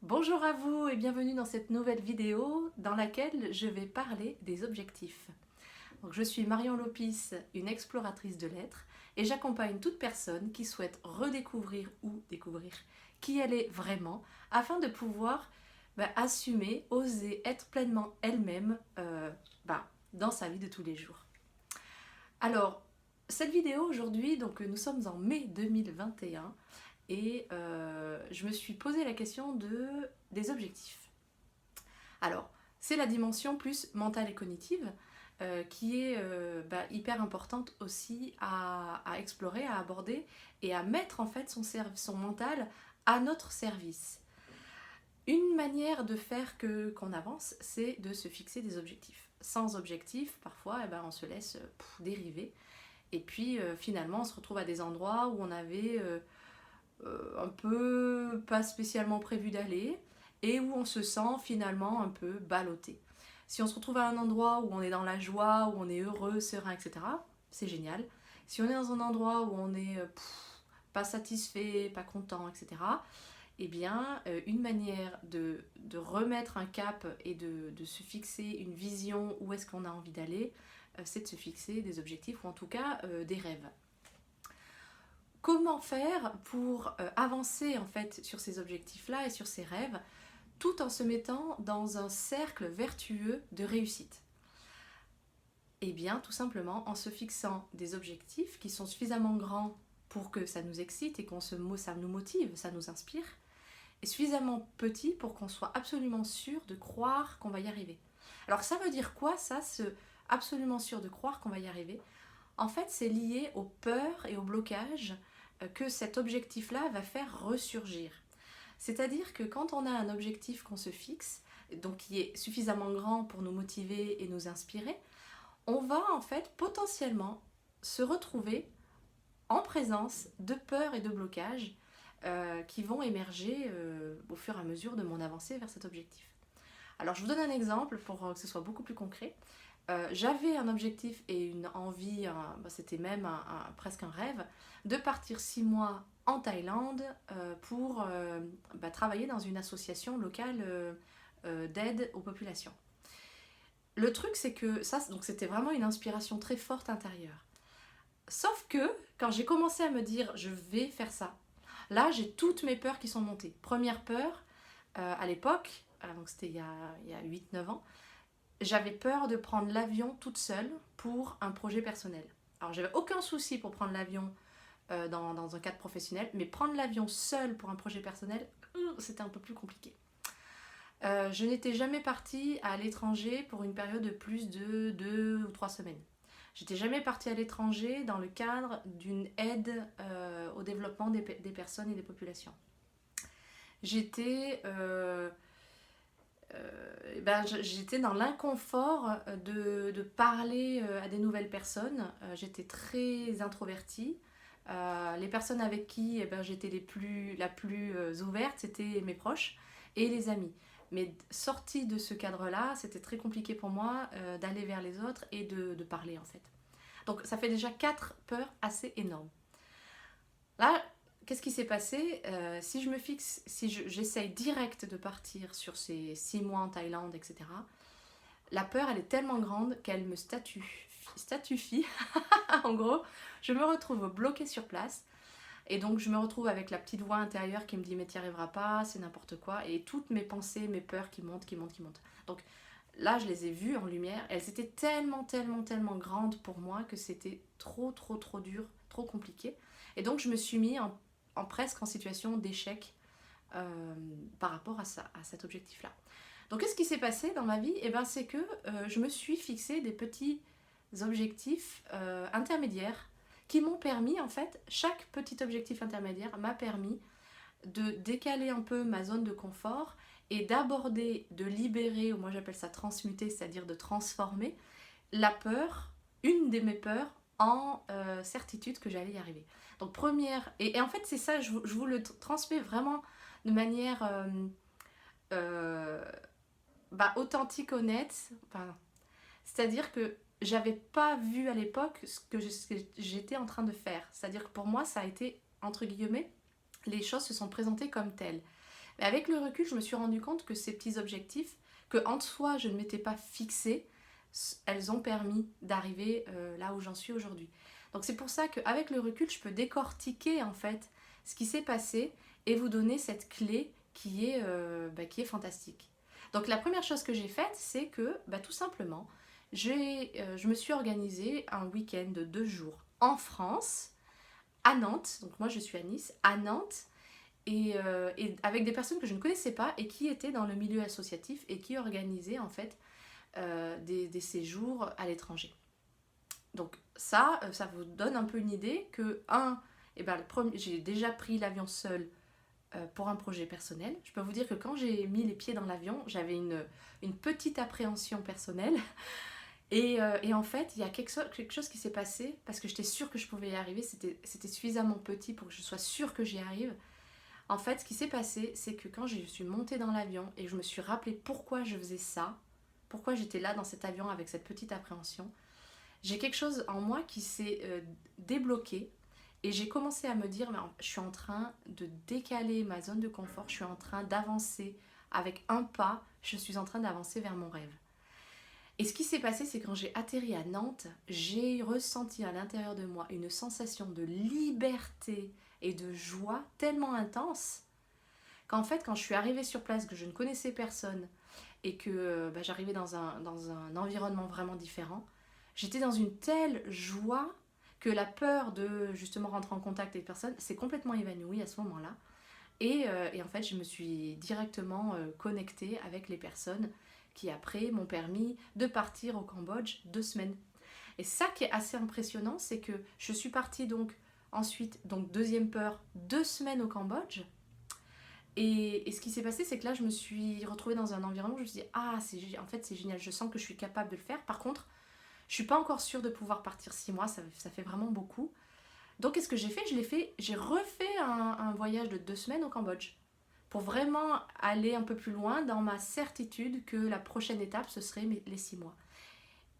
Bonjour à vous et bienvenue dans cette nouvelle vidéo dans laquelle je vais parler des objectifs. Donc, je suis Marion Lopis, une exploratrice de l'être et j'accompagne toute personne qui souhaite redécouvrir ou découvrir qui elle est vraiment afin de pouvoir assumer, oser être pleinement elle-même dans sa vie de tous les jours. Alors, cette vidéo aujourd'hui, donc nous sommes en mai 2021 et je me suis posé la question des objectifs. Alors, c'est la dimension plus mentale et cognitive qui est hyper importante aussi à explorer, à aborder et à mettre en fait son mental à notre service. Une manière de faire qu'on avance, c'est de se fixer des objectifs. Sans objectifs, parfois, on se laisse dériver. Et puis, finalement, on se retrouve à des endroits où on avait un peu pas spécialement prévu d'aller et où on se sent finalement un peu ballotté. Si on se retrouve à un endroit où on est dans la joie, où on est heureux, serein, etc., c'est génial. Si on est dans un endroit où on est pas satisfait, pas content, etc., eh bien, une manière de remettre un cap et de se fixer une vision où est-ce qu'on a envie d'aller, c'est de se fixer des objectifs ou en tout cas des rêves. Comment faire pour avancer en fait sur ces objectifs-là et sur ces rêves tout en se mettant dans un cercle vertueux de réussite? Eh bien, tout simplement en se fixant des objectifs qui sont suffisamment grands pour que ça nous excite et ça nous motive, ça nous inspire, et suffisamment petits pour qu'on soit absolument sûr de croire qu'on va y arriver. Alors ça veut dire quoi ça, absolument sûr de croire qu'on va y arriver? En fait, c'est lié aux peurs et aux blocages que cet objectif-là va faire ressurgir. C'est-à-dire que quand on a un objectif qu'on se fixe, donc qui est suffisamment grand pour nous motiver et nous inspirer, on va en fait potentiellement se retrouver en présence de peurs et de blocages qui vont émerger au fur et à mesure de mon avancée vers cet objectif. Alors je vous donne un exemple pour que ce soit beaucoup plus concret. J'avais un objectif et une envie, c'était même presque un rêve, de partir 6 mois en Thaïlande pour travailler dans une association locale d'aide aux populations. Le truc, c'est que ça, donc c'était vraiment une inspiration très forte intérieure. Sauf que quand j'ai commencé à me dire je vais faire ça, là j'ai toutes mes peurs qui sont montées. Première peur, à l'époque, donc c'était il y a 8-9 ans, j'avais peur de prendre l'avion toute seule pour un projet personnel. Alors j'avais aucun souci pour prendre l'avion dans un cadre professionnel, mais prendre l'avion seule pour un projet personnel, c'était un peu plus compliqué. Je n'étais jamais partie à l'étranger pour une période de plus de 2 ou 3 semaines. J'étais jamais partie à l'étranger dans le cadre d'une aide au développement des personnes et des populations. J'étais j'étais dans l'inconfort de parler à des nouvelles personnes. J'étais très introvertie. Les personnes avec qui j'étais la plus ouverte, c'était mes proches et les amis. Mais sortie de ce cadre-là, c'était très compliqué pour moi d'aller vers les autres et de parler en fait. Donc ça fait déjà 4 peurs assez énormes. Là, qu'est-ce qui s'est passé si je me fixe, si j'essaye direct de partir sur ces 6 mois en Thaïlande, etc., la peur, elle est tellement grande qu'elle me statufie. En gros, je me retrouve bloquée sur place. Et donc, je me retrouve avec la petite voix intérieure qui me dit « mais t'y arriveras pas, c'est n'importe quoi ». Et toutes mes pensées, mes peurs qui montent, qui montent, qui montent. Donc là, je les ai vues en lumière. Elles étaient tellement, tellement, tellement grandes pour moi que c'était trop, trop, trop dur, trop compliqué. Et donc, je me suis mis presque en situation d'échec par rapport à cet objectif-là. Donc, qu'est-ce qui s'est passé dans ma vie? C'est que je me suis fixé des petits objectifs intermédiaires qui m'ont permis, en fait, chaque petit objectif intermédiaire m'a permis de décaler un peu ma zone de confort et d'aborder, de libérer, ou moi j'appelle ça transmuter, c'est-à-dire de transformer la peur, une de mes peurs, en certitude que j'allais y arriver. Donc première, et en fait c'est ça, je vous le transmets vraiment de manière authentique, honnête, c'est-à-dire que j'avais pas vu à l'époque ce que j'étais en train de faire. C'est-à-dire que pour moi, ça a été, entre guillemets, les choses se sont présentées comme telles. Mais avec le recul, je me suis rendu compte que ces petits objectifs, que en soi je ne m'étais pas fixé, elles ont permis d'arriver là où j'en suis aujourd'hui. Donc c'est pour ça qu'avec le recul, je peux décortiquer en fait ce qui s'est passé et vous donner cette clé qui est fantastique. Donc la première chose que j'ai faite, c'est que tout simplement, je me suis organisée un week-end de 2 jours en France, à Nantes. Donc moi je suis à Nice, à Nantes, et avec des personnes que je ne connaissais pas et qui étaient dans le milieu associatif et qui organisaient en fait des séjours à l'étranger. Donc ça vous donne un peu une idée que, j'ai déjà pris l'avion seul pour un projet personnel. Je peux vous dire que quand j'ai mis les pieds dans l'avion, j'avais une petite appréhension personnelle. Et en fait, il y a quelque chose qui s'est passé parce que j'étais sûre que je pouvais y arriver. C'était suffisamment petit pour que je sois sûre que j'y arrive. En fait, ce qui s'est passé, c'est que quand je suis montée dans l'avion et je me suis rappelé pourquoi je faisais ça, pourquoi j'étais là dans cet avion avec cette petite appréhension, j'ai quelque chose en moi qui s'est débloqué et j'ai commencé à me dire, mais je suis en train de décaler ma zone de confort, je suis en train d'avancer avec un pas, je suis en train d'avancer vers mon rêve. Et ce qui s'est passé, c'est quand j'ai atterri à Nantes, j'ai ressenti à l'intérieur de moi une sensation de liberté et de joie tellement intense qu'en fait, quand je suis arrivée sur place, que je ne connaissais personne et que j'arrivais dans un environnement vraiment différent, j'étais dans une telle joie que la peur de justement rentrer en contact avec personne s'est complètement évanouie à ce moment-là. Et en fait, je me suis directement connectée avec les personnes qui après m'ont permis de partir au Cambodge 2 semaines. Et ça qui est assez impressionnant, c'est que je suis partie donc ensuite, donc deuxième peur, 2 semaines au Cambodge. Et ce qui s'est passé, c'est que là, je me suis retrouvée dans un environnement où je me suis dit, en fait, c'est génial, je sens que je suis capable de le faire. Par contre, je suis pas encore sûre de pouvoir partir 6 mois, ça fait vraiment beaucoup. Donc, qu'est-ce que j'ai fait? J'ai refait un voyage de 2 semaines au Cambodge pour vraiment aller un peu plus loin dans ma certitude que la prochaine étape, ce serait les 6 mois.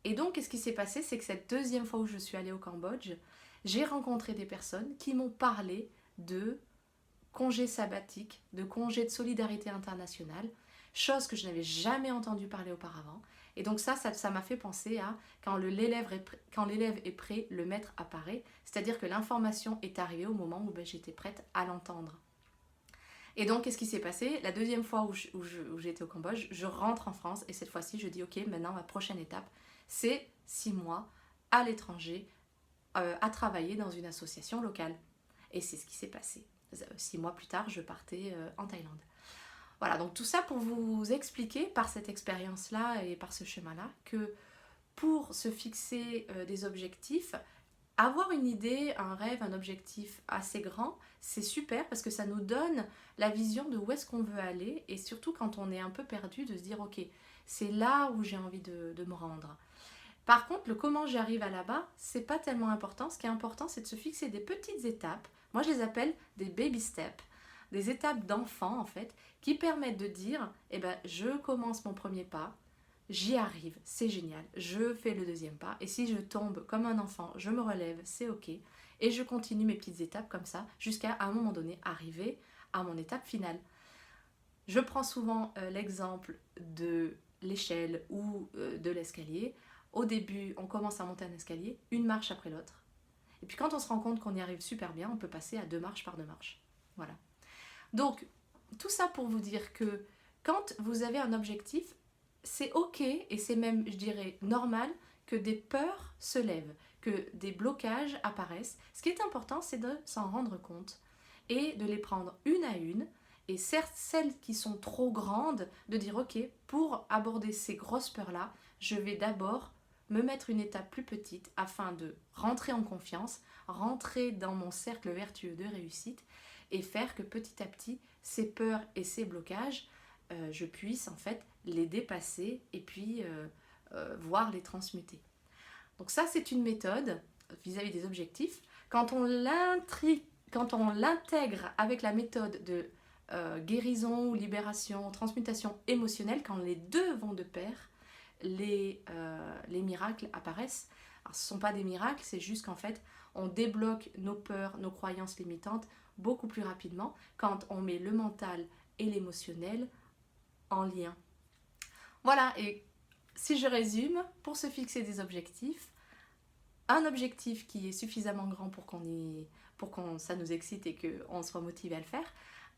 Et donc, qu'est-ce qui s'est passé? C'est que cette deuxième fois où je suis allée au Cambodge, j'ai rencontré des personnes qui m'ont parlé de congés sabbatiques, de congés de solidarité internationale, chose que je n'avais jamais entendu parler auparavant. Et donc ça m'a fait penser à quand l'élève est prêt, le maître apparaît, c'est-à-dire que l'information est arrivée au moment où j'étais prête à l'entendre. Et donc, qu'est-ce qui s'est passé? La deuxième fois où j'étais au Cambodge, je rentre en France et cette fois-ci, je dis ok, maintenant ma prochaine étape, c'est 6 mois à l'étranger, à travailler dans une association locale. Et c'est ce qui s'est passé. 6 mois plus tard, je partais en Thaïlande. Voilà, donc tout ça pour vous expliquer par cette expérience-là et par ce chemin-là que pour se fixer des objectifs, avoir une idée, un rêve, un objectif assez grand, c'est super parce que ça nous donne la vision de où est-ce qu'on veut aller et surtout quand on est un peu perdu, de se dire ok, c'est là où j'ai envie de me rendre. Par contre, le comment j'arrive à là-bas, c'est pas tellement important. Ce qui est important, c'est de se fixer des petites étapes. Moi, je les appelle des baby steps, des étapes d'enfant en fait, qui permettent de dire, je commence mon premier pas, j'y arrive, c'est génial, je fais le deuxième pas, et si je tombe comme un enfant, je me relève, c'est ok, et je continue mes petites étapes comme ça, jusqu'à un moment donné arriver à mon étape finale. Je prends souvent l'exemple de l'échelle ou de l'escalier. Au début, on commence à monter un escalier, une marche après l'autre. Et puis quand on se rend compte qu'on y arrive super bien, on peut passer à 2 marches par 2 marches. Voilà. Donc, tout ça pour vous dire que quand vous avez un objectif, c'est ok et c'est même, je dirais, normal que des peurs se lèvent, que des blocages apparaissent. Ce qui est important, c'est de s'en rendre compte et de les prendre une à une. Et certes, celles qui sont trop grandes, de dire ok, pour aborder ces grosses peurs-là, je vais d'abord me mettre une étape plus petite afin de rentrer en confiance, rentrer dans mon cercle vertueux de réussite et faire que petit à petit, ces peurs et ces blocages, je puisse en fait les dépasser et puis voir les transmuter. Donc ça, c'est une méthode vis-à-vis des objectifs. Quand on l'intègre avec la méthode de guérison ou libération, transmutation émotionnelle, quand les deux vont de pair, les miracles apparaissent. Alors, ce ne sont pas des miracles, c'est juste qu'en fait, on débloque nos peurs, nos croyances limitantes beaucoup plus rapidement quand on met le mental et l'émotionnel en lien. Voilà, et si je résume, pour se fixer des objectifs, un objectif qui est suffisamment grand pour ça nous excite et qu'on soit motivé à le faire,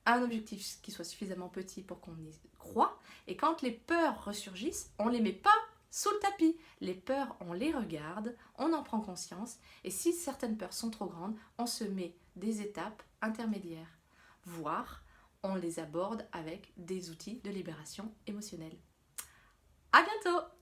un objectif qui soit suffisamment petit pour qu'on y croit, et quand les peurs ressurgissent, on ne les met pas sous le tapis. Les peurs, on les regarde, on en prend conscience, et si certaines peurs sont trop grandes, on se met des étapes intermédiaires, voire on les aborde avec des outils de libération émotionnelle. À bientôt!